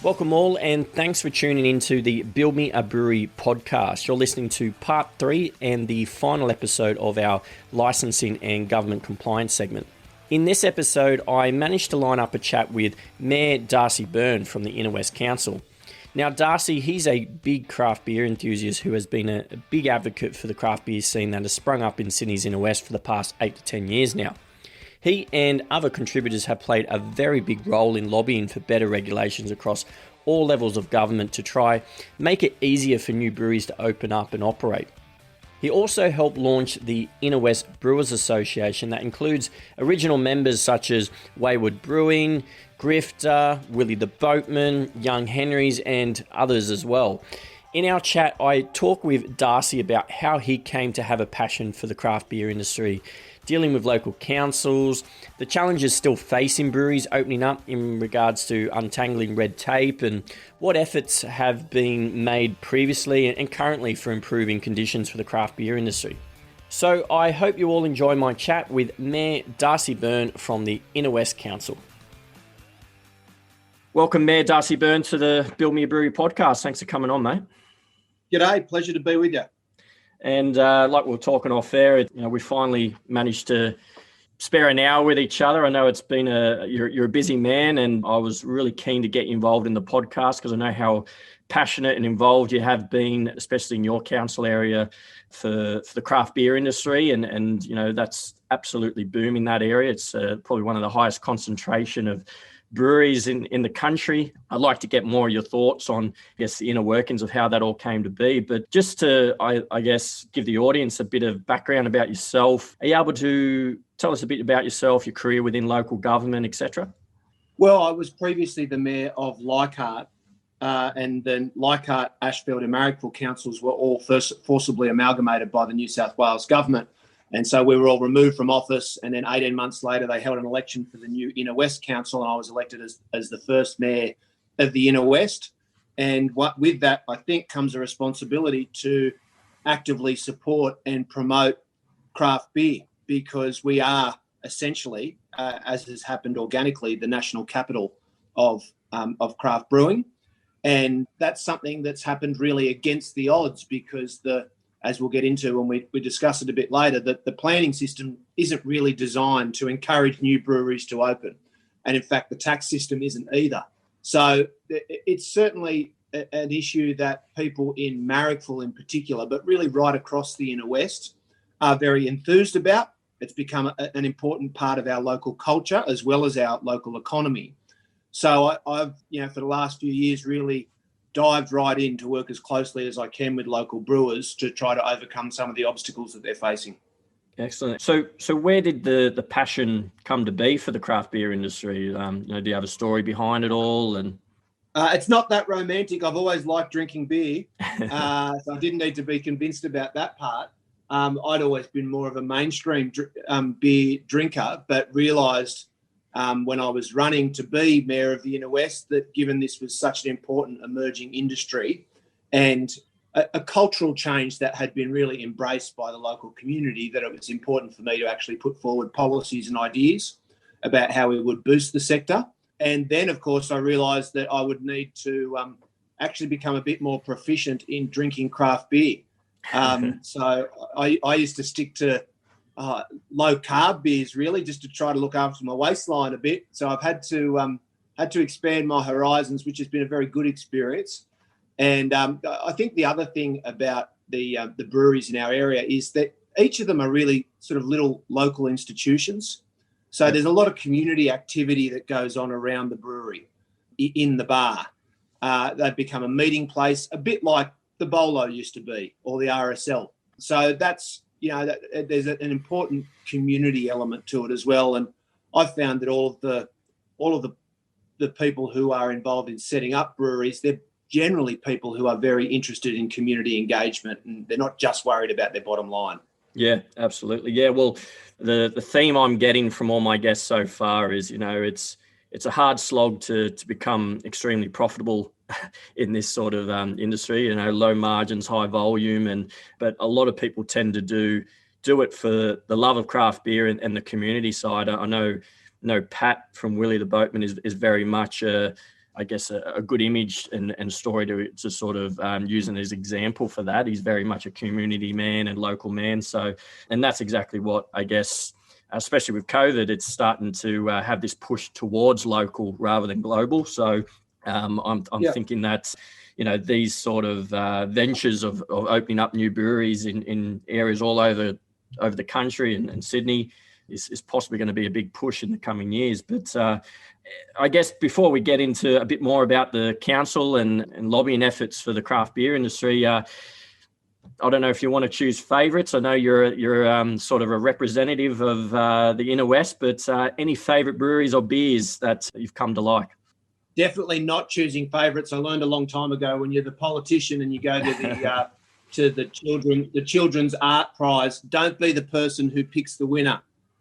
Welcome all, and thanks for tuning into the Build Me a Brewery podcast. You're listening to part 3 and the final episode of our licensing and government compliance segment. In this episode, I managed to line up a chat with Mayor Darcy Byrne from the Inner West Council. Now, Darcy, he's a big craft beer enthusiast who has been a big advocate for the craft beer scene that has sprung up in Sydney's Inner West for the past 8 to 10 years now. He and other contributors have played a very big role in lobbying for better regulations across all levels of government to try make it easier for new breweries to open up and operate. He also helped launch the Inner West Brewers Association that includes original members such as Wayward Brewing, Grifter, Willie The Boatman, Young Henrys and others as well. In our chat, I talk with Darcy about how he came to have a passion for the craft beer industry, dealing with local councils, the challenges still facing breweries opening up in regards to untangling red tape, and what efforts have been made previously and currently for improving conditions for the craft beer industry. So I hope you all enjoy my chat with Mayor Darcy Byrne from the Inner West Council. Welcome, Mayor Darcy Byrne, to the Build Me a Brewery podcast. Thanks for coming on, mate. G'day, pleasure to be with you. And like we were talking off air, we finally managed to spare an hour with each other. I know it's been you're a busy man, and I was really keen to get you involved in the podcast because I know how passionate and involved you have been, especially in your council area, for the craft beer industry. And that's absolutely booming that area. It's probably one of the highest concentration of breweries in the country. I'd like to get more of your thoughts on, the inner workings of how that all came to be. But just to, I guess, give the audience a bit of background about yourself, are you able to tell us a bit about yourself, your career within local government, etc.? Well, I was previously the mayor of Leichhardt, and then Leichhardt, Ashfield and Marrickville councils were all forcibly amalgamated by the New South Wales government. And so we were all removed from office, and then 18 months later, they held an election for the new Inner West Council, and I was elected as the first mayor of the Inner West. And with that, I think, comes a responsibility to actively support and promote craft beer, because we are essentially, as has happened organically, the national capital of craft brewing. And that's something that's happened really against the odds, because as we'll get into when we discuss it a bit later, that the planning system isn't really designed to encourage new breweries to open. And in fact, the tax system isn't either. So it's certainly an issue that people in Marrickville in particular, but really right across the Inner West, are very enthused about. It's become an important part of our local culture as well as our local economy. So I've, for the last few years, really dived right in to work as closely as I can with local brewers to try to overcome some of the obstacles that they're facing. Excellent. So where did the passion come to be for the craft beer industry? Do you have a story behind it all? And it's not that romantic. I've always liked drinking beer, so I didn't need to be convinced about that part. I'd always been more of a mainstream beer drinker, but realised when I was running to be mayor of the Inner West that given this was such an important emerging industry and a cultural change that had been really embraced by the local community, that it was important for me to actually put forward policies and ideas about how we would boost the sector. And then, of course, I realised that I would need to actually become a bit more proficient in drinking craft beer. So I used to stick to low carb beers, really, just to try to look after my waistline a bit. So I've had to expand my horizons, which has been a very good experience. And I think the other thing about the breweries in our area is that each of them are really sort of little local institutions. So there's a lot of community activity that goes on around the brewery, in the bar. They've become a meeting place, a bit like the Bolo used to be, or the RSL. So that's, there's an important community element to it as well. And I've found that all of the people who are involved in setting up breweries, they're generally people who are very interested in community engagement, and they're not just worried about their bottom line. Yeah, absolutely. Yeah, well, the theme I'm getting from all my guests so far is, it's a hard slog to become extremely profitable in this sort of industry, low margins, high volume, but a lot of people tend to do it for the love of craft beer and the community side. I know Pat from Willie The Boatman is very much a I guess, a good image and story to sort of use as example for that. He's very much a community man and local man. So, and that's exactly what, I guess, especially with COVID, it's starting to have this push towards local rather than global. So I'm thinking that, these sort of ventures of opening up new breweries in areas all over the country and Sydney is possibly going to be a big push in the coming years. But I guess before we get into a bit more about the council and lobbying efforts for the craft beer industry, I don't know if you want to choose favourites. I know you're sort of a representative of the Inner West, but any favourite breweries or beers that you've come to like? Definitely not choosing favourites. I learned a long time ago when you're the politician and you go to the children's art prize, don't be the person who picks the winner.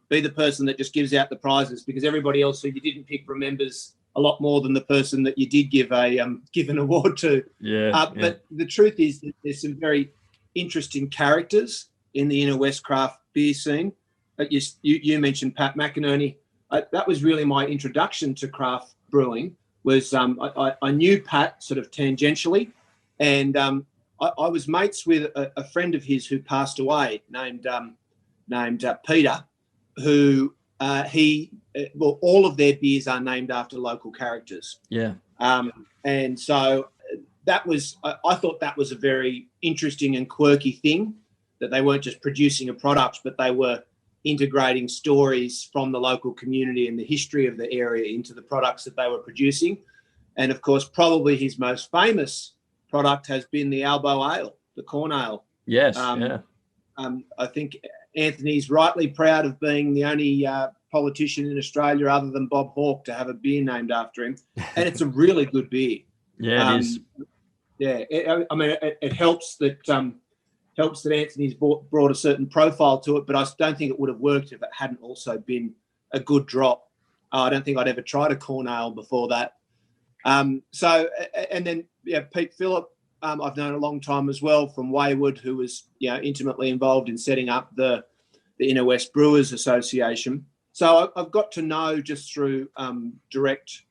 Be the person that just gives out the prizes, because everybody else who you didn't pick remembers a lot more than the person that you did give an award to. But the truth is that there's some very interesting characters in the Inner West craft beer scene. But you mentioned Pat McInerney. That was really my introduction to craft brewing. I knew Pat sort of tangentially, and I was mates with a friend of his who passed away named Peter, who all of their beers are named after local characters. Yeah. And so I thought that was a very interesting and quirky thing, that they weren't just producing a product, but they were integrating stories from the local community and the history of the area into the products that they were producing. And of course, probably his most famous product has been the Albo Ale, the corn ale. Yes. I think Anthony's rightly proud of being the only politician in Australia other than Bob Hawke to have a beer named after him. And it's a really good beer. Yeah, it is. Yeah, it helps that Anthony's brought a certain profile to it, but I don't think it would have worked if it hadn't also been a good drop. I don't think I'd ever tried a corn ale before that. Pete Phillip, I've known a long time as well from Wayward, who was intimately involved in setting up the Inner West Brewers Association. So I've got to know just through direct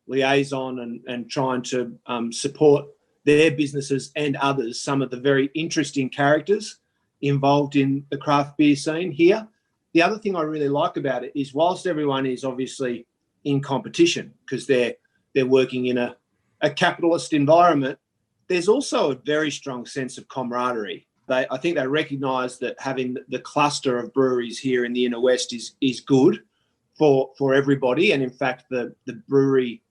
liaison and trying to support their businesses and others, some of the very interesting characters involved in the craft beer scene here. The other thing I really like about it is, whilst everyone is obviously in competition because they're working in a capitalist environment, there's also a very strong sense of camaraderie. I think they recognise that having the cluster of breweries here in the Inner West is good for everybody. And in fact, the brewery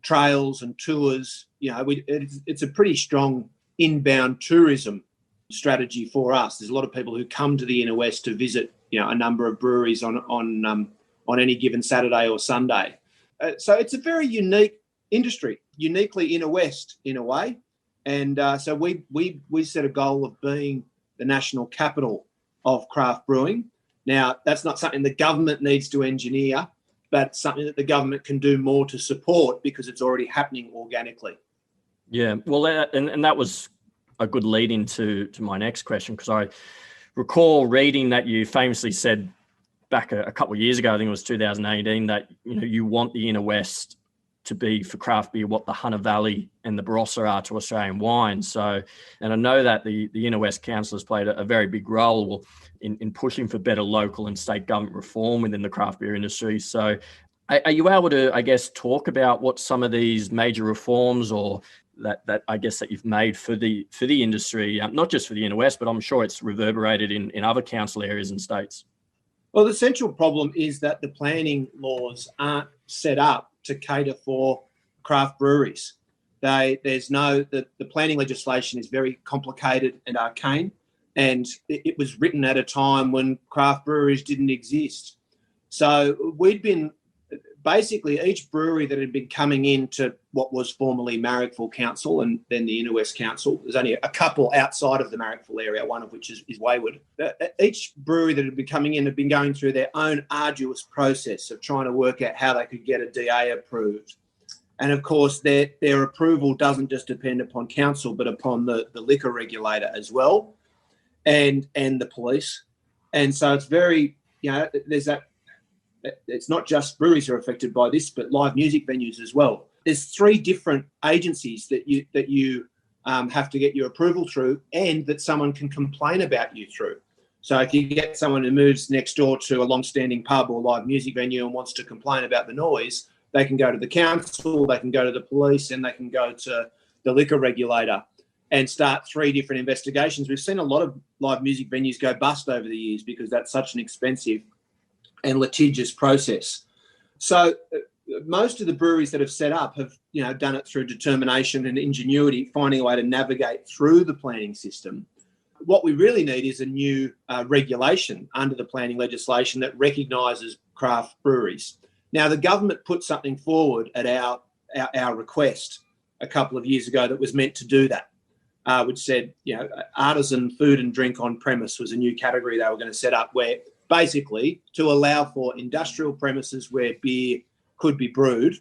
trails and tours, it's a pretty strong inbound tourism strategy for us. There's a lot of people who come to the Inner West to visit, a number of breweries on any given Saturday or Sunday. So it's a very unique industry, uniquely Inner West in a way. And so we set a goal of being the national capital of craft brewing. Now, that's not something the government needs to engineer, but something that the government can do more to support because it's already happening organically. Yeah, well, and that was a good lead into my next question, because I recall reading that you famously said back a couple of years ago, I think it was 2018, that you want the Inner West to be for craft beer what the Hunter Valley and the Barossa are to Australian wine. So, and I know that the Inner West Council has played a very big role in pushing for better local and state government reform within the craft beer industry. So are you able to, I guess, talk about what some of these major reforms or that I guess that you've made for the industry, not just for the Inner West, but I'm sure it's reverberated in other council areas and states? Well, the central problem is that the planning laws aren't set up to cater for craft breweries. The planning legislation is very complicated and arcane, and it was written at a time when craft breweries didn't exist. So we'd been basically, each brewery that had been coming into what was formerly Marrickville Council and then the Inner West Council, there's only a couple outside of the Marrickville area, one of which is Wayward. Each brewery that had been coming in had been going through their own arduous process of trying to work out how they could get a DA approved. And of course, their approval doesn't just depend upon council, but upon the liquor regulator as well, and the police. And so it's very, there's that. It's not just breweries are affected by this, but live music venues as well. there's 3 different agencies that you have to get your approval through, and that someone can complain about you through. So if you get someone who moves next door to a long-standing pub or live music venue and wants to complain about the noise, they can go to the council, they can go to the police, and they can go to the liquor regulator and start 3 different investigations. We've seen a lot of live music venues go bust over the years because that's such an expensive and litigious process. So most of the breweries that have set up have, done it through determination and ingenuity, finding a way to navigate through the planning system. What we really need is a new regulation under the planning legislation that recognises craft breweries. Now, the government put something forward at our request a couple of years ago that was meant to do that, which said, artisan food and drink on premise was a new category they were going to set up, where basically to allow for industrial premises where beer could be brewed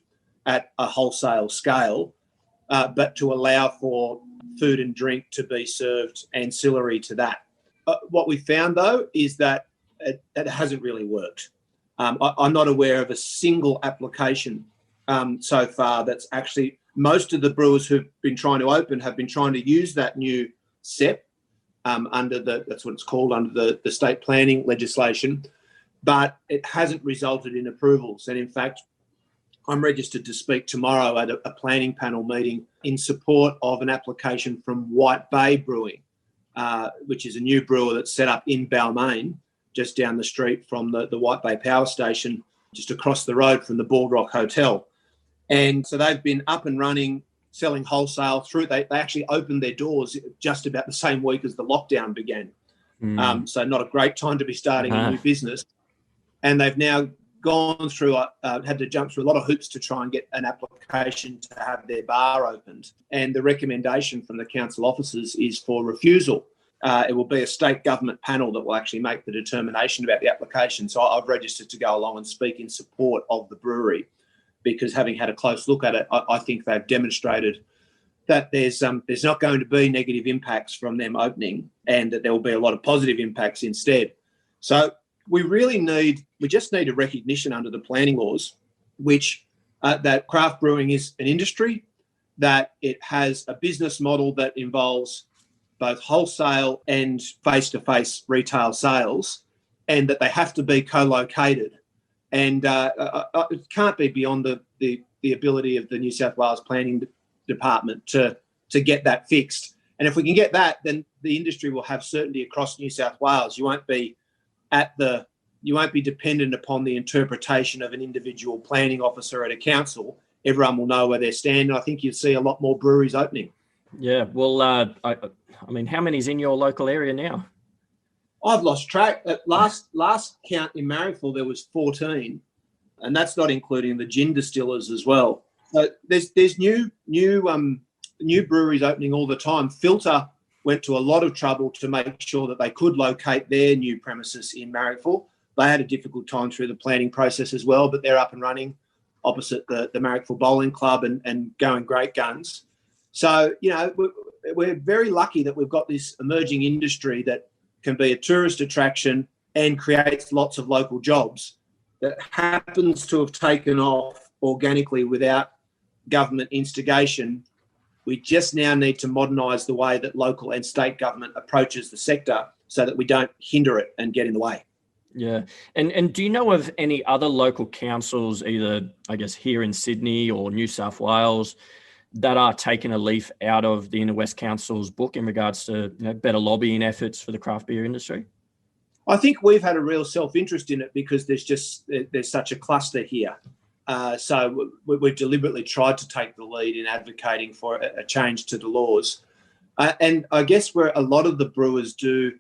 at a wholesale scale, but to allow for food and drink to be served ancillary to that. What we found, though, is that it hasn't really worked. I'm not aware of a single application so far that's actually, most of the brewers who've been trying to open have been trying to use that new SEP that's what it's called, under the state planning legislation, but it hasn't resulted in approvals. And in fact, I'm registered to speak tomorrow at a planning panel meeting in support of an application from White Bay Brewing, which is a new brewer that's set up in Balmain, just down the street from the White Bay Power Station, just across the road from the Bald Rock Hotel. And so they've been up and running, selling wholesale through. They actually opened their doors just about the same week as the lockdown began. So not a great time to be starting a new business. And they've now gone through, had to jump through a lot of hoops to try and get an application to have their bar opened. And the recommendation from the council officers is for refusal. It will be a state government panel that will actually make the determination about the application. So I've registered to go along and speak in support of the brewery, because having had a close look at it, I think they've demonstrated that there's not going to be negative impacts from them opening, and that there will be a lot of positive impacts instead. So we just need a recognition under the planning laws, which that craft brewing is an industry, that it has a business model that involves both wholesale and face-to-face retail sales, and that they have to be co-located. And it can't be beyond the ability of the New South Wales Planning Department to get that fixed. And if we can get that, then the industry will have certainty across New South Wales. You won't be dependent upon the interpretation of an individual planning officer at a council. Everyone will know where they stand. And I think you'll see a lot more breweries opening. Yeah, well, I mean, how many's in your local area now? I've lost track. At last count in Marrickville, there was 14, and that's not including the gin distillers as well. So there's new breweries opening all the time. Filter went to a lot of trouble to make sure that they could locate their new premises in Marrickville. They had a difficult time through the planning process as well, but they're up and running opposite the Marrickville Bowling Club and going great guns. So, we're very lucky that we've got this emerging industry that can be a tourist attraction and creates lots of local jobs, that happens to have taken off organically without government instigation. We just now need to modernise the way that local and state government approaches the sector so that we don't hinder it and get in the way. Yeah. And do you know of any other local councils, either, I guess, here in Sydney or New South Wales, that are taking a leaf out of the Inner West Council's book in regards to better lobbying efforts for the craft beer industry? I think we've had a real self-interest in it because there's such a cluster here. So we've deliberately tried to take the lead in advocating for a change to the laws. And I guess where a lot of the brewers do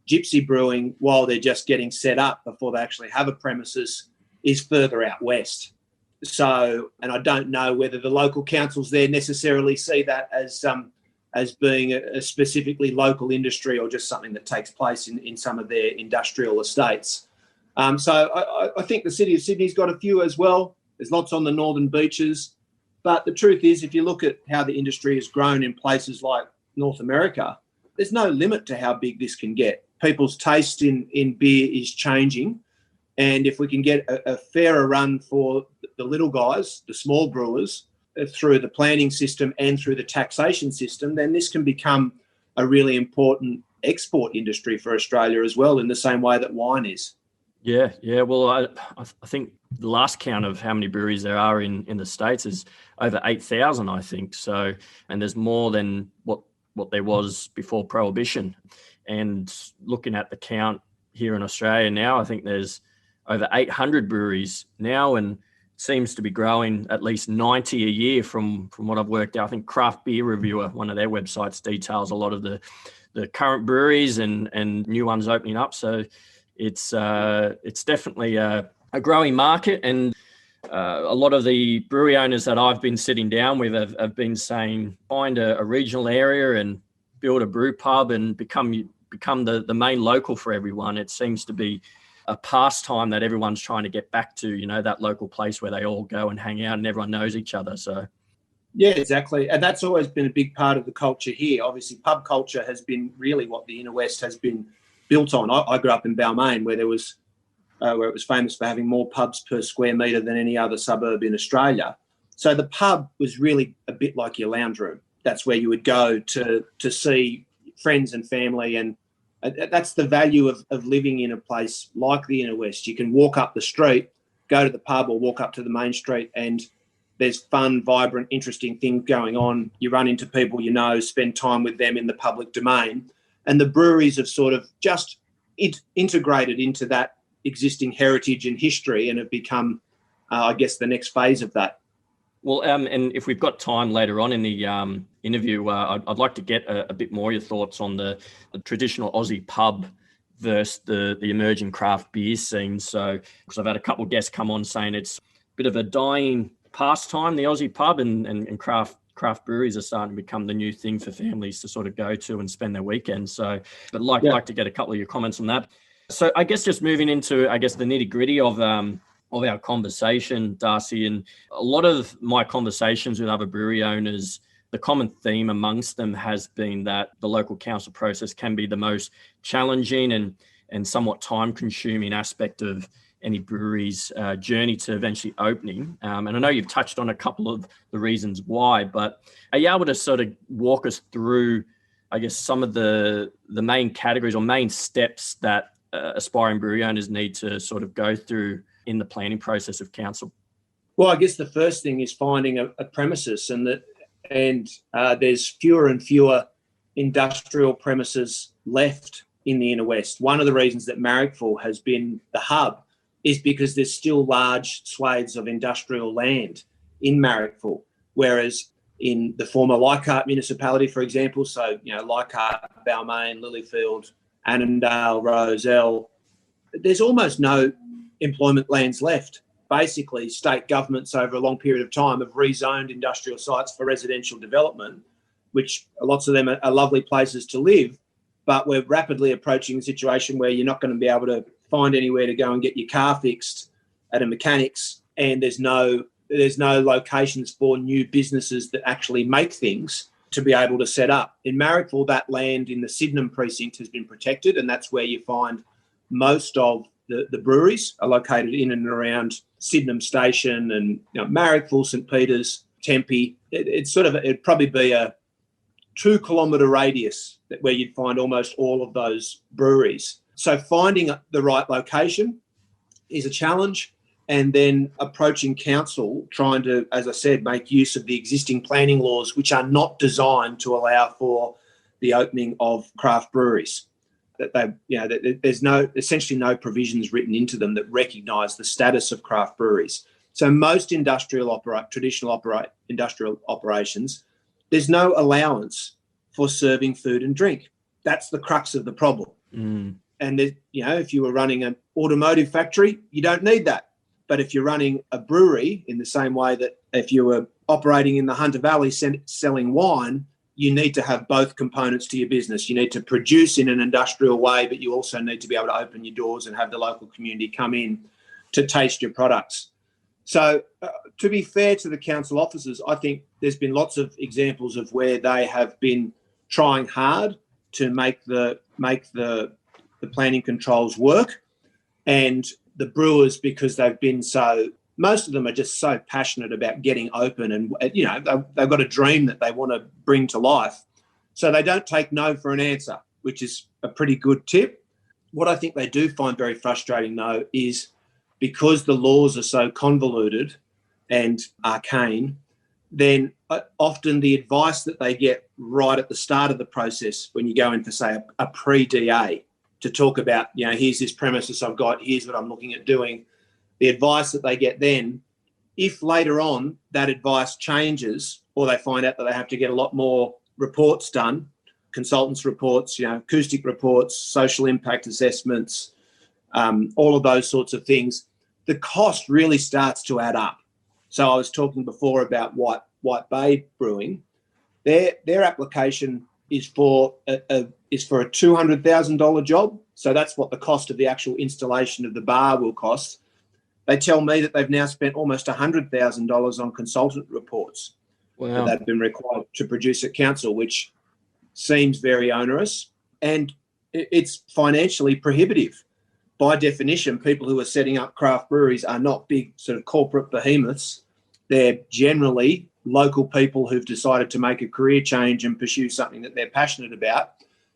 gypsy brewing while they're just getting set up before they actually have a premises is further out west. So, and I don't know whether the local councils there necessarily see that as being a specifically local industry or just something that takes place in some of their industrial estates. So I think the City of Sydney's got a few as well. There's lots on the northern beaches. But the truth is, if you look at how the industry has grown in places like North America, there's no limit to how big this can get. People's taste in beer is changing. And if we can get a fairer run for the little guys, the small brewers, through the planning system and through the taxation system, then this can become a really important export industry for Australia as well, in the same way that wine is. Yeah. Well, I think the last count of how many breweries there are in the States is over 8,000, I think. So, and there's more than what there was before Prohibition. And looking at the count here in Australia now, I think there's over 800 breweries now, and seems to be growing at least 90 a year from what I've worked out. I think Craft Beer Reviewer, one of their websites, details a lot of the current breweries and new ones opening up. So it's definitely a growing market, and a lot of the brewery owners that I've been sitting down with have been saying, find a regional area and build a brew pub and become the main local for everyone. It seems to be a pastime that everyone's trying to get back to, that local place where they all go and hang out and everyone knows each other. So yeah, exactly. And that's always been a big part of the culture here. Obviously, pub culture has been really what the Inner West has been built on. I grew up in Balmain, where it was famous for having more pubs per square metre than any other suburb in Australia. So the pub was really a bit like your lounge room. That's where you would go to see friends and family, and that's the value of living in a place like the Inner West. You can walk up the street, go to the pub, or walk up to the main street, and there's fun, vibrant, interesting things going on. You run into people spend time with them in the public domain. And the breweries have sort of just integrated into that existing heritage and history and have become, I guess, the next phase of that. Well, and if we've got time later on in the interview, I'd like to get a bit more of your thoughts on the traditional Aussie pub versus the emerging craft beer scene. So, because I've had a couple of guests come on saying it's a bit of a dying pastime, the Aussie pub, and craft breweries are starting to become the new thing for families to sort of go to and spend their weekends. So, but like to get a couple of your comments on that. So, I guess just moving into, the nitty gritty of our conversation, Darcy, and a lot of my conversations with other brewery owners, the common theme amongst them has been that the local council process can be the most challenging and somewhat time-consuming aspect of any brewery's journey to eventually opening. And I know you've touched on a couple of the reasons why, but are you able to sort of walk us through, some of the main categories or main steps that aspiring brewery owners need to sort of go through in the planning process of council? Well, I guess the first thing is finding a premises, and there's fewer and fewer industrial premises left in the Inner West. One of the reasons that Marrickville has been the hub is because there's still large swathes of industrial land in Marrickville, whereas in the former Leichhardt municipality, for example, so Leichhardt, Balmain, Lilyfield, Annandale, Rozelle, there's almost no employment lands left. Basically, state governments over a long period of time have rezoned industrial sites for residential development, which lots of them are lovely places to live, but we're rapidly approaching a situation where you're not going to be able to find anywhere to go and get your car fixed at a mechanic's, and there's no locations for new businesses that actually make things to be able to set up. In Marrickville, that land in the Sydenham precinct has been protected, and that's where you find most of the breweries are located in and around Sydenham Station and Marrickville, St Peters, Tempe. It'd probably be a 2 kilometre radius where you'd find almost all of those breweries. So finding the right location is a challenge, and then approaching council, trying to, as I said, make use of the existing planning laws, which are not designed to allow for the opening of craft breweries. There's essentially no provisions written into them that recognise the status of craft breweries. So most traditional industrial operations, there's no allowance for serving food and drink. That's the crux of the problem. Mm. And if you were running an automotive factory, you don't need that. But if you're running a brewery, in the same way that if you were operating in the Hunter Valley selling wine, you need to have both components to your business. You need to produce in an industrial way, but you also need to be able to open your doors and have the local community come in to taste your products. So to be fair to the council officers, I think there's been lots of examples of where they have been trying hard to make the planning controls work, and the brewers, because they've been so most of them are just so passionate about getting open, and they've got a dream that they want to bring to life. So they don't take no for an answer, which is a pretty good tip. What I think they do find very frustrating, though, is because the laws are so convoluted and arcane, then often the advice that they get right at the start of the process, when you go in for, say, a pre-DA to talk about, here's this premises I've got, here's what I'm looking at doing, the advice that they get then, if later on that advice changes or they find out that they have to get a lot more reports done, consultants' reports, acoustic reports, social impact assessments, all of those sorts of things, the cost really starts to add up. So I was talking before about White Bay Brewing. Their application is for a $200,000 job. So that's what the cost of the actual installation of the bar will cost. They tell me that they've now spent almost $100,000 on consultant reports that they've been required to produce at council, which seems very onerous, and it's financially prohibitive. By definition, people who are setting up craft breweries are not big sort of corporate behemoths. They're generally local people who've decided to make a career change and pursue something that they're passionate about.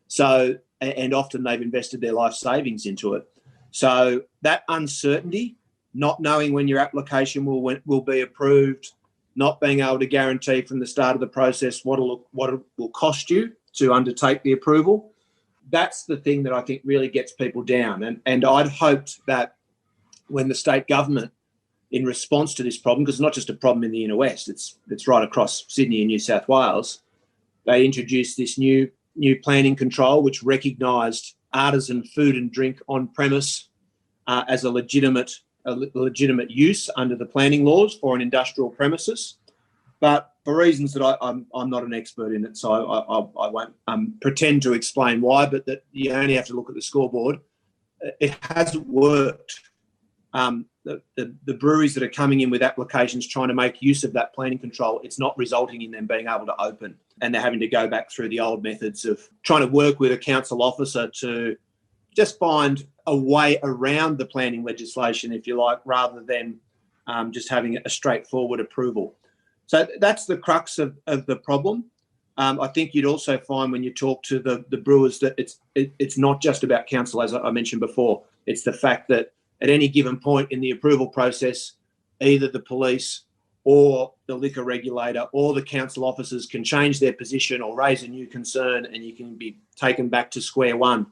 So, and often they've invested their life savings into it. So that uncertainty, not knowing when your application will be approved, not being able to guarantee from the start of the process what it will cost you to undertake the approval, that's the thing that I think really gets people down. And I'd hoped that when the state government, in response to this problem, because it's not just a problem in the Inner West, it's right across Sydney and New South Wales, they introduced this new planning control which recognised artisan food and drink on premise as a legitimate use under the planning laws for an industrial premises. But for reasons that I'm not an expert in it, so I won't pretend to explain why, but that you only have to look at the scoreboard. It hasn't worked. The breweries that are coming in with applications trying to make use of that planning control, it's not resulting in them being able to open, and they're having to go back through the old methods of trying to work with a council officer to just find a way around the planning legislation, if you like, rather than just having a straightforward approval. So that's the crux of the problem. I think you'd also find when you talk to the brewers that it's not just about council, as I mentioned before. It's the fact that at any given point in the approval process, either the police or the liquor regulator or the council officers can change their position or raise a new concern, and you can be taken back to square one.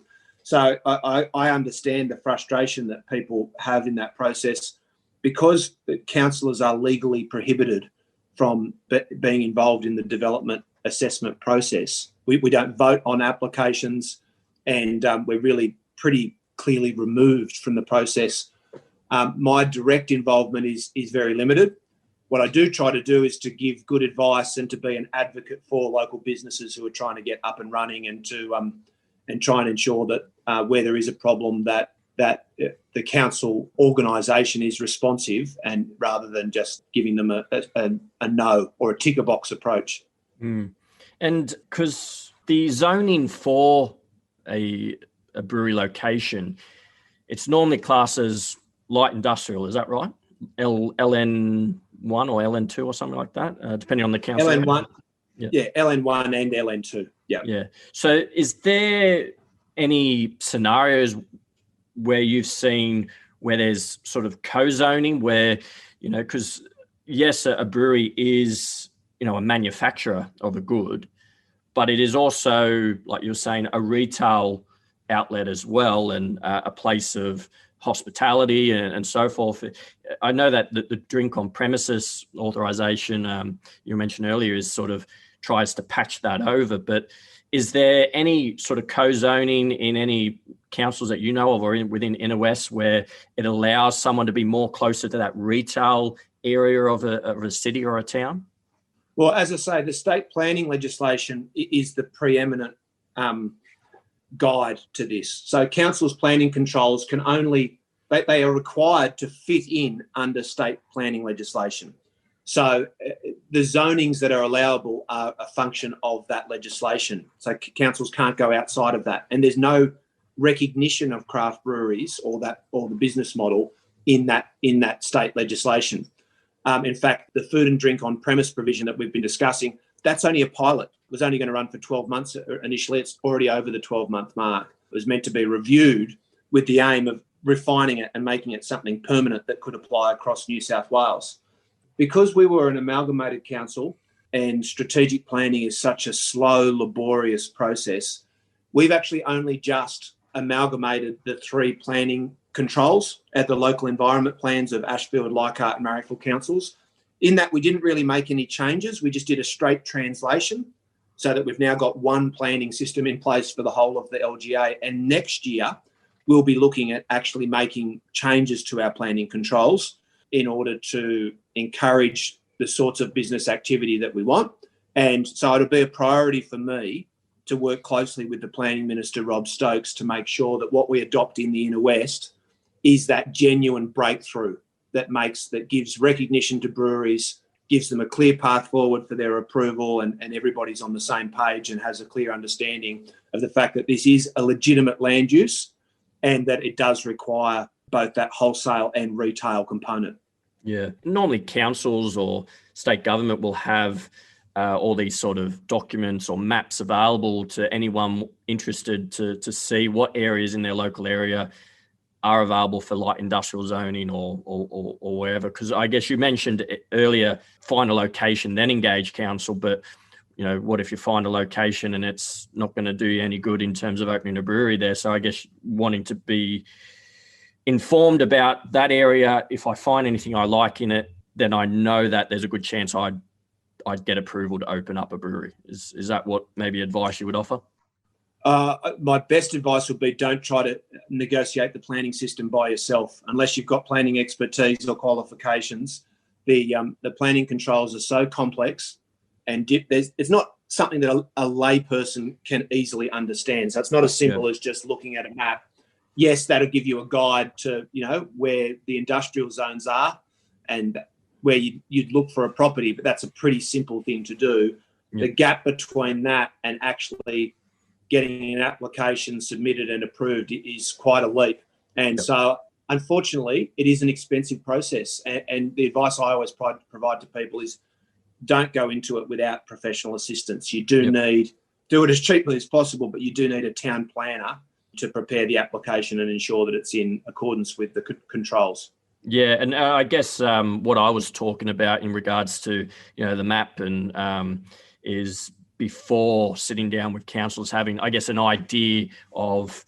So I understand the frustration that people have in that process because the councillors are legally prohibited from being involved in the development assessment process. We don't vote on applications, and we're really pretty clearly removed from the process. My direct involvement is very limited. What I do try to do is to give good advice and to be an advocate for local businesses who are trying to get up and running, and to and try and ensure that where there is a problem that the council organisation is responsive, and rather than just giving them a no or a ticker box approach. And because the zoning for a brewery location, it's normally classed as light industrial, is that right? LN1 or LN2 or something like that, depending on the council. LN1, yeah, LN1 and LN2, yeah. So is there any scenarios where you've seen where there's sort of co-zoning where, because yes, a brewery is, a manufacturer of a good, but it is also, like you're saying, a retail outlet as well, and a place of hospitality and so forth. I know that the drink on premises authorization you mentioned earlier is sort of tries to patch that over, but is there any sort of co-zoning in any councils that you know of or within Inner West where it allows someone to be more closer to that retail area of a city or a town? Well, as I say, the state planning legislation is the preeminent guide to this. So council's planning controls can only, they are required to fit in under state planning legislation. So the zonings that are allowable are a function of that legislation. So councils can't go outside of that. And there's no recognition of craft breweries or the business model in that state legislation. In fact, the food and drink on-premise provision that we've been discussing, that's only a pilot. It was only going to run for 12 months initially. It's already over the 12-month mark. It was meant to be reviewed with the aim of refining it and making it something permanent that could apply across New South Wales. Because we were an amalgamated council and strategic planning is such a slow, laborious process, we've actually only just amalgamated the 3 planning controls at the local environment plans of Ashfield, Leichhardt and Marrickville councils. In that, we didn't really make any changes. We just did a straight translation so that we've now got one planning system in place for the whole of the LGA. And next year, we'll be looking at actually making changes to our planning controls in order to encourage the sorts of business activity that we want. And so it'll be a priority for me to work closely with the Planning Minister, Rob Stokes, to make sure that what we adopt in the Inner West is that genuine breakthrough that gives recognition to breweries, gives them a clear path forward for their approval, and everybody's on the same page and has a clear understanding of the fact that this is a legitimate land use and that it does require both that wholesale and retail component. Yeah. Normally councils or state government will have all these sort of documents or maps available to anyone interested to see what areas in their local area are available for light industrial zoning or wherever. Because I guess you mentioned earlier, find a location, then engage council. But, you know, what if you find a location and it's not going to do you any good in terms of opening a brewery there? So I guess wanting to be informed about that area. If I find anything I like in it, then I know that there's a good chance I'd get approval to open up a brewery. Is that what maybe advice you would offer? My best advice would be don't try to negotiate the planning system by yourself unless you've got planning expertise or qualifications. The planning controls are so complex, and it's not something that a lay person can easily understand. So it's not as simple as just looking at a map. Yes, that'll give you a guide to, you know, where the industrial zones are and where you'd look for a property, but that's a pretty simple thing to do. The gap between that and actually getting an application submitted and approved is quite a leap. And so, unfortunately, it is an expensive process. And the advice I always provide to people is don't go into it without professional assistance. You do do it as cheaply as possible, but you do need a town planner to prepare the application and ensure that it's in accordance with the controls. Yeah, and I guess what I was talking about in regards to, you know, the map and is before sitting down with councils, having, I guess, an idea of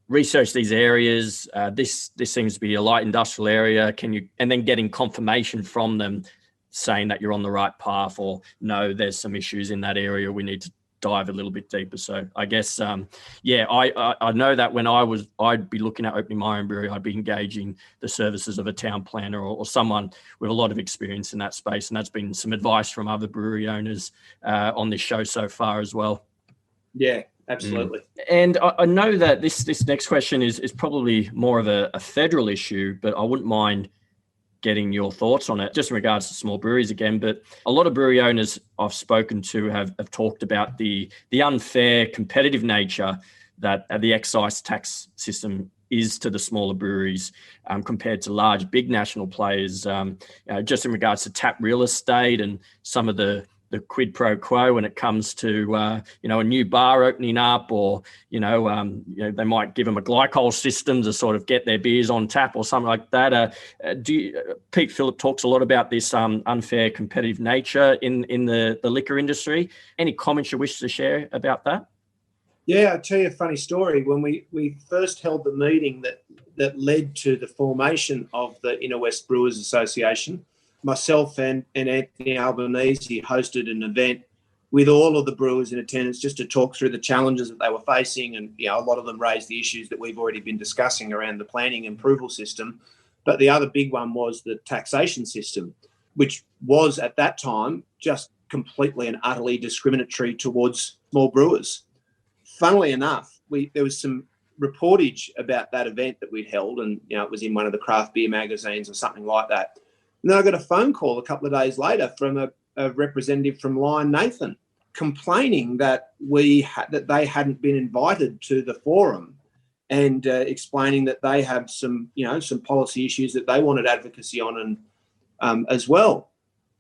research these areas. This seems to be a light industrial area. And then getting confirmation from them saying that you're on the right path, or no, there's some issues in that area. We need to dive a little bit deeper. So I guess, I know that when I'd be looking at opening my own brewery, I'd be engaging the services of a town planner or someone with a lot of experience in that space. And that's been some advice from other brewery owners on this show so far as well. Yeah, absolutely. And I know that this next question is probably more of a federal issue, but I wouldn't mind getting your thoughts on it, just in regards to small breweries again. But a lot of brewery owners I've spoken to have talked about the unfair competitive nature that the excise tax system is to the smaller breweries compared to large, big national players, just in regards to tap real estate and some of the quid pro quo when it comes to, a new bar opening up, or, they might give them a glycol system to sort of get their beers on tap or something like that. Pete Phillip talks a lot about this unfair competitive nature in the liquor industry. Any comments you wish to share about that? Yeah, I'll tell you a funny story. When we first held the meeting that led to the formation of the Inner West Brewers Association, myself and Anthony Albanese hosted an event with all of the brewers in attendance just to talk through the challenges that they were facing. And, a lot of them raised the issues that we've already been discussing around the planning and approval system. But the other big one was the taxation system, which was at that time just completely and utterly discriminatory towards small brewers. Funnily enough, there was some reportage about that event that we'd held, and, it was in one of the craft beer magazines or something like that. And then I got a phone call a couple of days later from a representative from Lion Nathan complaining that they hadn't been invited to the forum and explaining that they have some policy issues that they wanted advocacy on and as well.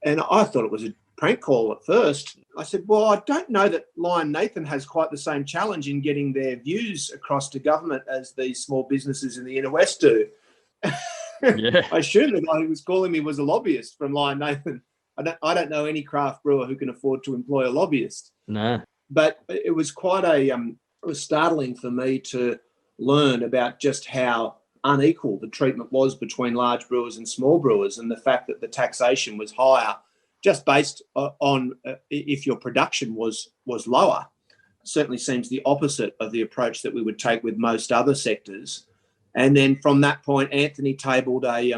And I thought it was a prank call at first. I said, well, I don't know that Lion Nathan has quite the same challenge in getting their views across to government as these small businesses in the Inner West do. Yeah. I assume the guy who was calling me was a lobbyist from Lion Nathan. I don't know any craft brewer who can afford to employ a lobbyist. No. But it was quite it was startling for me to learn about just how unequal the treatment was between large brewers and small brewers, and the fact that the taxation was higher just based on if your production was lower. Certainly seems the opposite of the approach that we would take with most other sectors. And then from that point, Anthony tabled a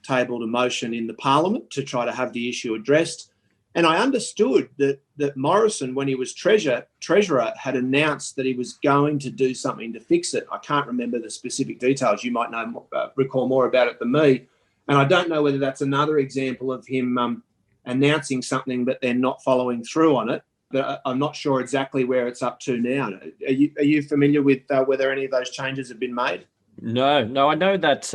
motion in the Parliament to try to have the issue addressed. And I understood that Morrison, when he was treasurer, had announced that he was going to do something to fix it. I can't remember the specific details. You might recall more about it than me. And I don't know whether that's another example of him announcing something but then not following through on it. But I'm not sure exactly where it's up to now. Are you familiar with whether any of those changes have been made? No. I know that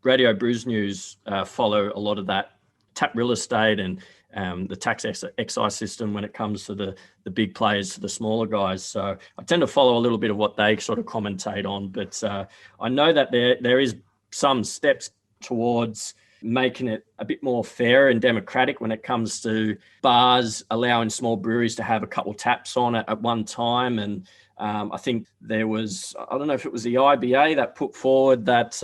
Radio Brews News follow a lot of that tap real estate and the tax excise system when it comes to the big players to the smaller guys. So I tend to follow a little bit of what they sort of commentate on. But I know that there is some steps towards making it a bit more fair and democratic when it comes to bars allowing small breweries to have a couple taps on it at one time. And I think there was, I don't know if it was the IBA that put forward that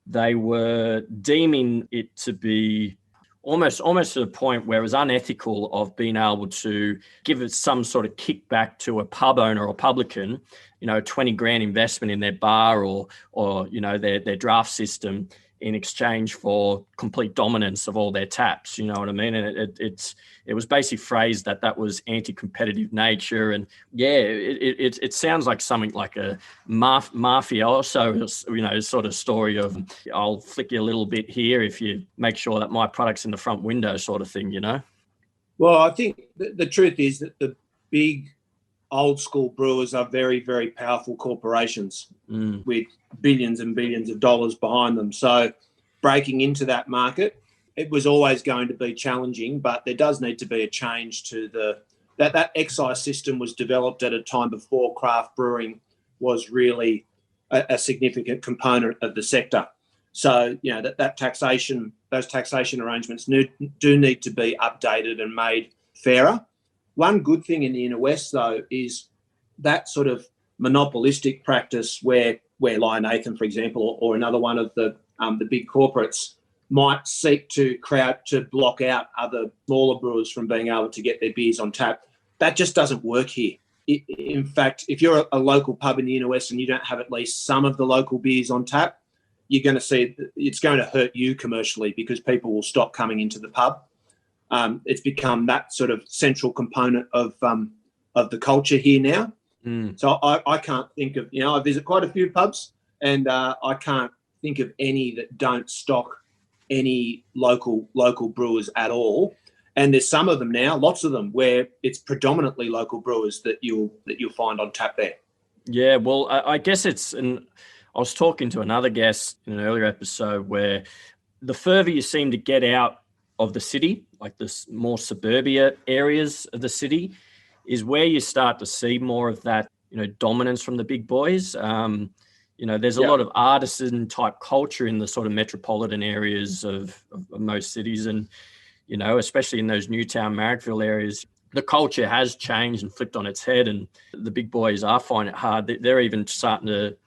they were deeming it to be almost to the point where it was unethical of being able to give it some sort of kickback to a pub owner or publican, $20,000 investment in their bar or their draft system in exchange for complete dominance of all their taps. You know what I mean? And it was basically phrased that was anti-competitive nature. And yeah, it sounds like something like a mafia also, sort of story of I'll flick you a little bit here if you make sure that my product's in the front window sort of thing, Well, I think the truth is that the big old school brewers are very, very powerful corporations with billions and billions of dollars behind them. So breaking into that market, it was always going to be challenging, but there does need to be a change to that excise system was developed at a time before craft brewing was really a significant component of the sector. So, that taxation, those taxation arrangements do need to be updated and made fairer. One good thing in the Inner West, though, is that sort of monopolistic practice where Lion Nathan, for example, or another one of the big corporates might seek to block out other smaller brewers from being able to get their beers on tap. That just doesn't work here. In fact, if you're a local pub in the Inner West and you don't have at least some of the local beers on tap, you're going to see it's going to hurt you commercially because people will stop coming into the pub. It's become that sort of central component of the culture here now. So I can't think of, I visit quite a few pubs and I can't think of any that don't stock any local brewers at all. And there's some of them now, lots of them, where it's predominantly local brewers that you'll find on tap there. Yeah, well, I guess I was talking to another guest in an earlier episode where the further you seem to get out of the city, like the more suburbia areas of the city, is where you start to see more of that, dominance from the big boys. There's a lot of artisan type culture in the sort of metropolitan areas of most cities. And, especially in those Newtown, Marrickville areas, the culture has changed and flipped on its head. And the big boys are finding it hard. They're even starting to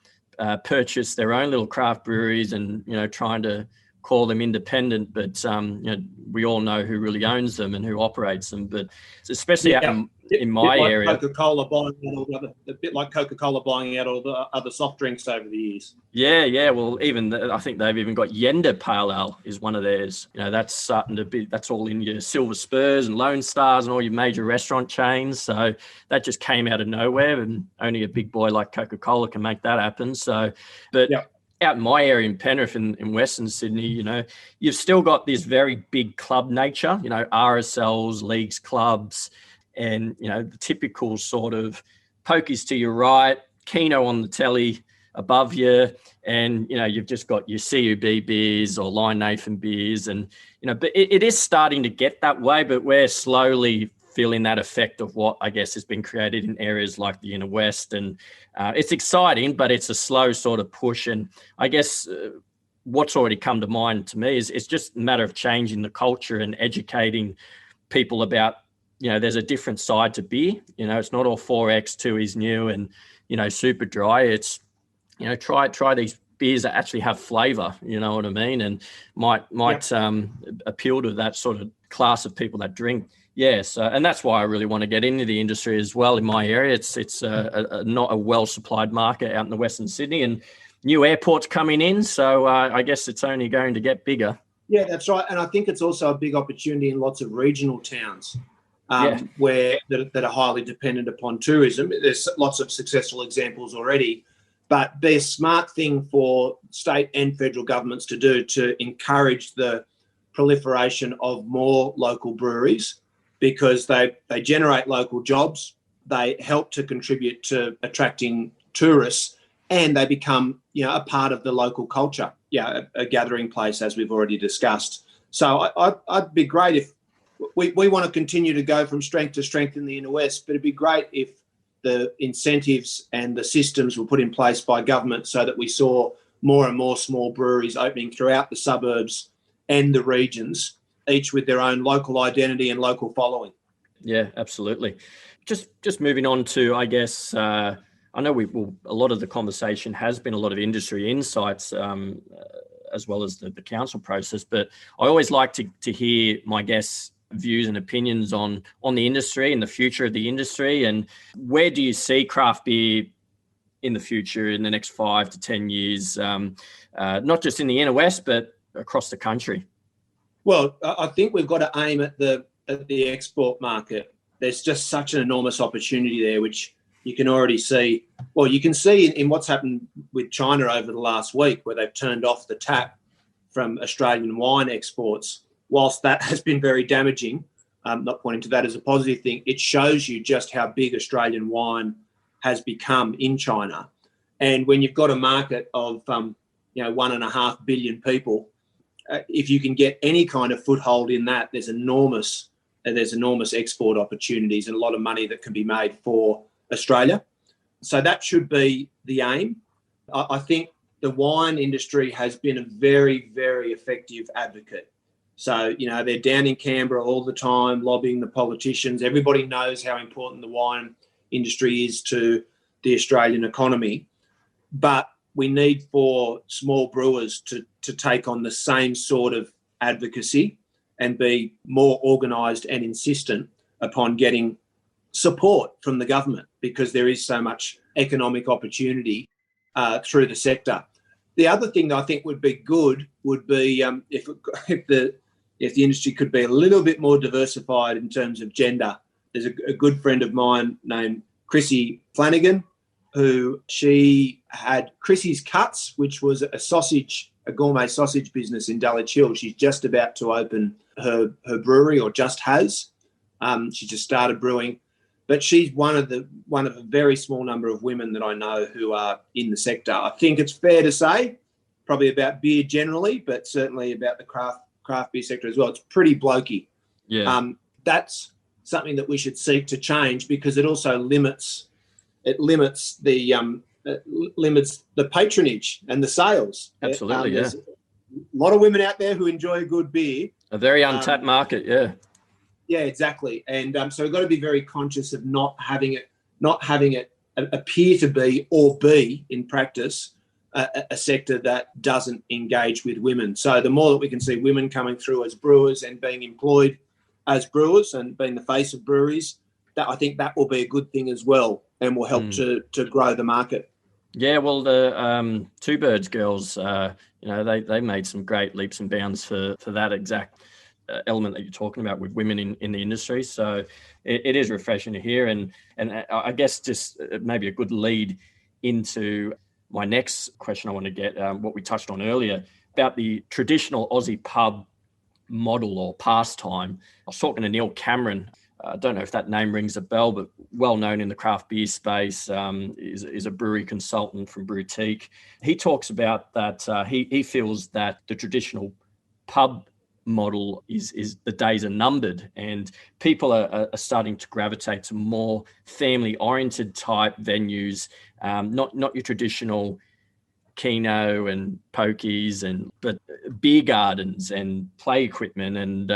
purchase their own little craft breweries and, trying to call them independent, but we all know who really owns them and who operates them. But especially out in my area, Coca-Cola buying a bit like Coca-Cola buying out all the other soft drinks over the years. Yeah. Well, I think they've even got Yenda Pale Ale is one of theirs. That's starting to be. That's all in your Silver Spurs and Lone Stars and all your major restaurant chains. So that just came out of nowhere, and only a big boy like Coca-Cola can make that happen. So, but. Yep. Out in my area in Penrith in Western Sydney, you've still got this very big club nature, RSLs, leagues, clubs, and, the typical sort of pokies to your right, Keno on the telly above you, and you've just got your CUB beers or Lion Nathan beers, and but it is starting to get that way, but we're slowly feeling that effect of what I guess has been created in areas like the Inner West, and it's exciting, but it's a slow sort of push. And I guess what's already come to mind to me is it's just a matter of changing the culture and educating people about there's a different side to beer. It's not all 4X, 2 is new, and super dry. It's try these beers that actually have flavor, you know what I mean, and might appeal to that sort of class of people that drink. Yes, and that's why I really want to get into the industry as well in my area. It's not a well-supplied market out in the Western Sydney, and new airports coming in, so I guess it's only going to get bigger. Yeah, that's right, and I think it's also a big opportunity in lots of regional towns where that are highly dependent upon tourism. There's lots of successful examples already, but be a smart thing for state and federal governments to do to encourage the proliferation of more local breweries, because they generate local jobs, they help to contribute to attracting tourists, and they become a part of the local culture, a gathering place, as we've already discussed. So I'd be great if we want to continue to go from strength to strength in the Inner West, but it'd be great if the incentives and the systems were put in place by government so that we saw more and more small breweries opening throughout the suburbs and the regions, each with their own local identity and local following. Yeah, absolutely. Just moving on to, I guess, I know a lot of the conversation has been a lot of industry insights as well as the council process, but I always like to hear my guests' views and opinions on the industry and the future of the industry, and where do you see craft beer in the future in the next 5 to 10 years, not just in the Inner West, but across the country? Well, I think we've got to aim at the export market. There's just such an enormous opportunity there, which you can already see. Well, you can see in what's happened with China over the last week, where they've turned off the tap from Australian wine exports. Whilst that has been very damaging, not pointing to that as a positive thing, it shows you just how big Australian wine has become in China. And when you've got a market of 1.5 billion people, if you can get any kind of foothold in that, there's enormous export opportunities and a lot of money that can be made for Australia. So that should be the aim. I think the wine industry has been a very, very effective advocate. So, they're down in Canberra all the time lobbying the politicians. Everybody knows how important the wine industry is to the Australian economy. But we need for small brewers to take on the same sort of advocacy and be more organised and insistent upon getting support from the government, because there is so much economic opportunity through the sector. The other thing that I think would be good would be if the industry could be a little bit more diversified in terms of gender. There's a good friend of mine named Chrissy Flanagan, who she had Chrissy's Cuts, which was a gourmet sausage business in Dulwich Hill. She's just about to open her brewery, or just has. She just started brewing, but she's one of a very small number of women that I know who are in the sector. I think it's fair to say, probably about beer generally, but certainly about the craft beer sector as well. It's pretty blokey. Yeah. That's something that we should seek to change, because it also limits the patronage and the sales. Absolutely, There's a lot of women out there who enjoy a good beer. A very untapped market, yeah. Yeah, exactly. And so we've got to be very conscious of not having it appear to be or be in practice a sector that doesn't engage with women. So the more that we can see women coming through as brewers and being employed as brewers and being the face of breweries, I think that will be a good thing as well, and will help to grow the market. Yeah, well, the Two Birds girls, they made some great leaps and bounds for that exact element that you're talking about with women in the industry. So it is refreshing to hear, and I guess just maybe a good lead into my next question I want to get, what we touched on earlier about the traditional Aussie pub model or pastime. I was talking to Neil Cameron I don't know if that name rings a bell, but well known in the craft beer space, is a brewery consultant from Brewtique. He talks about that he feels that the traditional pub model is the days are numbered, and people are starting to gravitate to more family-oriented type venues, not your traditional keno and pokies, but beer gardens and play equipment, and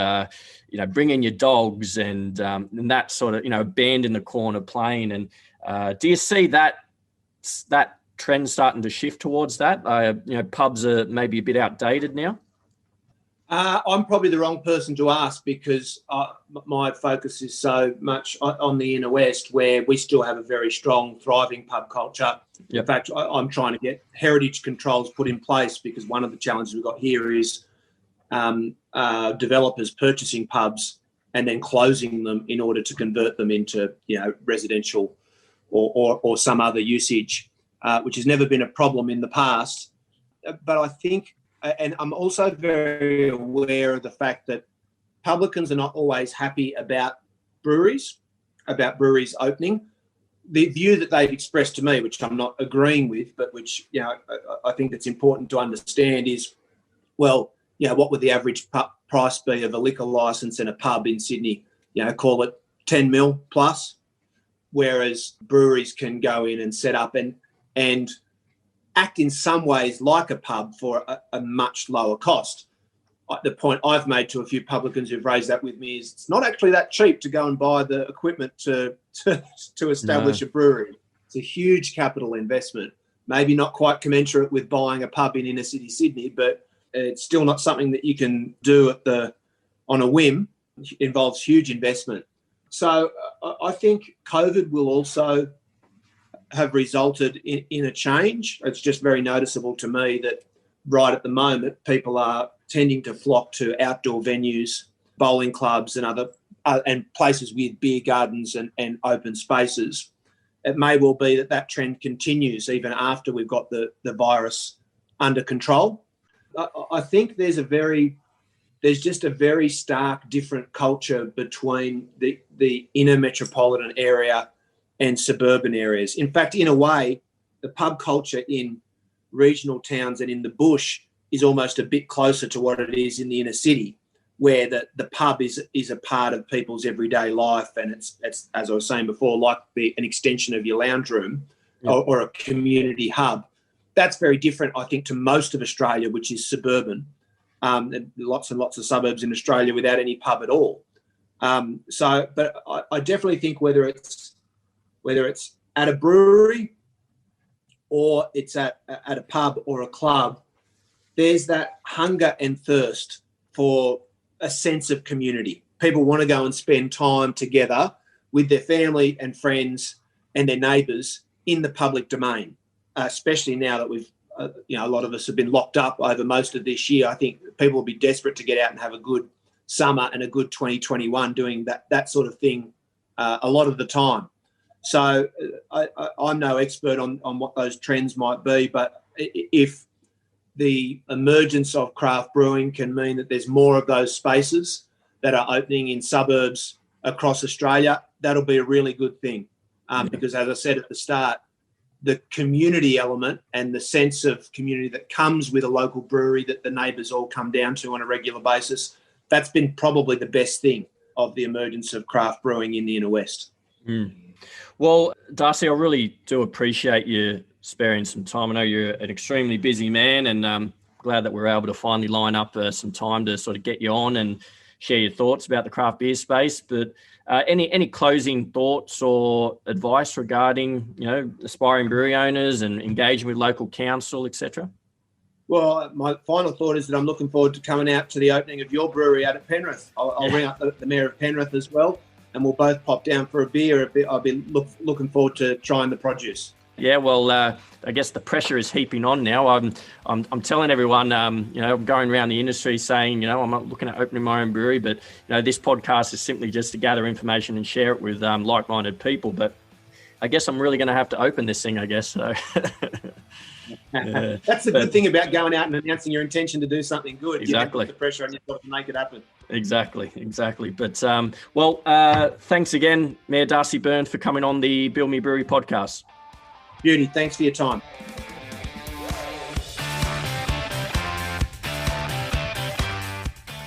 bring in your dogs and that sort of band in the corner playing. And do you see that trend starting to shift towards that? Pubs are maybe a bit outdated now. I'm probably the wrong person to ask, because my focus is so much on the Inner West, where we still have a very strong, thriving pub culture. Yep. In fact, I'm trying to get heritage controls put in place, because one of the challenges we've got here is developers purchasing pubs and then closing them in order to convert them into residential or some other usage, which has never been a problem in the past. But I think, and I'm also very aware of the fact that publicans are not always happy about breweries opening. The view that they've expressed to me, which I'm not agreeing with, but which I think it's important to understand, is, well, what would the average price be of a liquor license in a pub in Sydney? Call it 10 mil plus, whereas breweries can go in and set up and act in some ways like a pub for a much lower cost. The point I've made to a few publicans who've raised that with me is it's not actually that cheap to go and buy the equipment to establish a brewery. It's a huge capital investment, maybe not quite commensurate with buying a pub in inner city Sydney, but it's still not something that you can do on a whim. It involves huge investment. So I think COVID will also have resulted in a change. It's just very noticeable to me that right at the moment, people are tending to flock to outdoor venues, bowling clubs and other and places with beer gardens and open spaces. It may well be that trend continues even after we've got the virus under control. I think there's just a very stark different culture between the inner metropolitan area and suburban areas. In fact, in a way, the pub culture in regional towns and in the bush is almost a bit closer to what it is in the inner city, where the pub is a part of people's everyday life, and it's as I was saying before, like an extension of your lounge room. Yep. or a community hub. That's very different, I think, to most of Australia, which is suburban. And lots and lots of suburbs in Australia without any pub at all. But I definitely think whether it's at a brewery or it's at a pub or a club, there's that hunger and thirst for a sense of community. People want to go and spend time together with their family and friends and their neighbours in the public domain, especially now that we've, a lot of us have been locked up over most of this year. I think people will be desperate to get out and have a good summer and a good 2021 doing that sort of thing a lot of the time. So I'm no expert on what those trends might be, but if the emergence of craft brewing can mean that there's more of those spaces that are opening in suburbs across Australia, that'll be a really good thing. Because as I said at the start, the community element and the sense of community that comes with a local brewery that the neighbours all come down to on a regular basis, that's been probably the best thing of the emergence of craft brewing in the Inner West. Mm. Well, Darcy, I really do appreciate you sparing some time. I know you're an extremely busy man, and I'm glad that we're able to finally line up some time to sort of get you on and share your thoughts about the craft beer space. But any closing thoughts or advice regarding, aspiring brewery owners and engaging with local council, etc.? Well, my final thought is that I'm looking forward to coming out to the opening of your brewery out at Penrith. I'll ring up the Mayor of Penrith as well, and we'll both pop down for a beer. I'll be looking forward to trying the produce. Yeah, well, I guess the pressure is heaping on now. I'm telling everyone, I'm going around the industry saying, I'm not looking at opening my own brewery, but this podcast is simply just to gather information and share it with like-minded people. But I guess I'm really going to have to open this thing, I guess. So. That's the good thing about going out and announcing your intention to do something good. Exactly. You put the pressure on yourself to make it happen. Exactly. But, thanks again, Mayor Darcy Byrne, for coming on the Build Me Brewery podcast. Beauty, thanks for your time.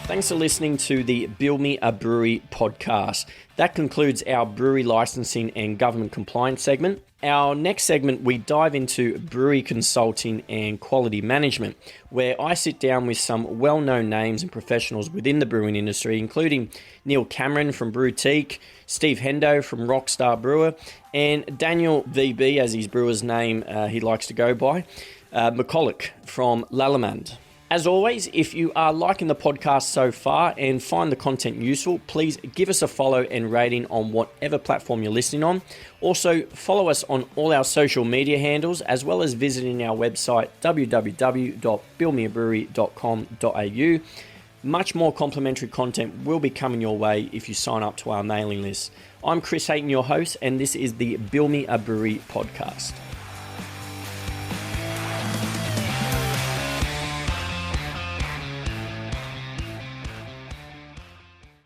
Thanks for listening to the Build Me a Brewery podcast. That concludes our brewery licensing and government compliance segment. Our next segment, we dive into brewery consulting and quality management, where I sit down with some well-known names and professionals within the brewing industry, including Neil Cameron from Brewtique, Steve Hendo from Rockstar Brewer, and Daniel VB, as his brewer's name he likes to go by, McCulloch from Lallemand. As always, if you are liking the podcast so far and find the content useful, please give us a follow and rating on whatever platform you're listening on. Also, follow us on all our social media handles, as well as visiting our website, www.buildmeabrewery.com.au. Much more complimentary content will be coming your way if you sign up to our mailing list. I'm Chris Hayton, your host, and this is the Build Me a Brewery podcast.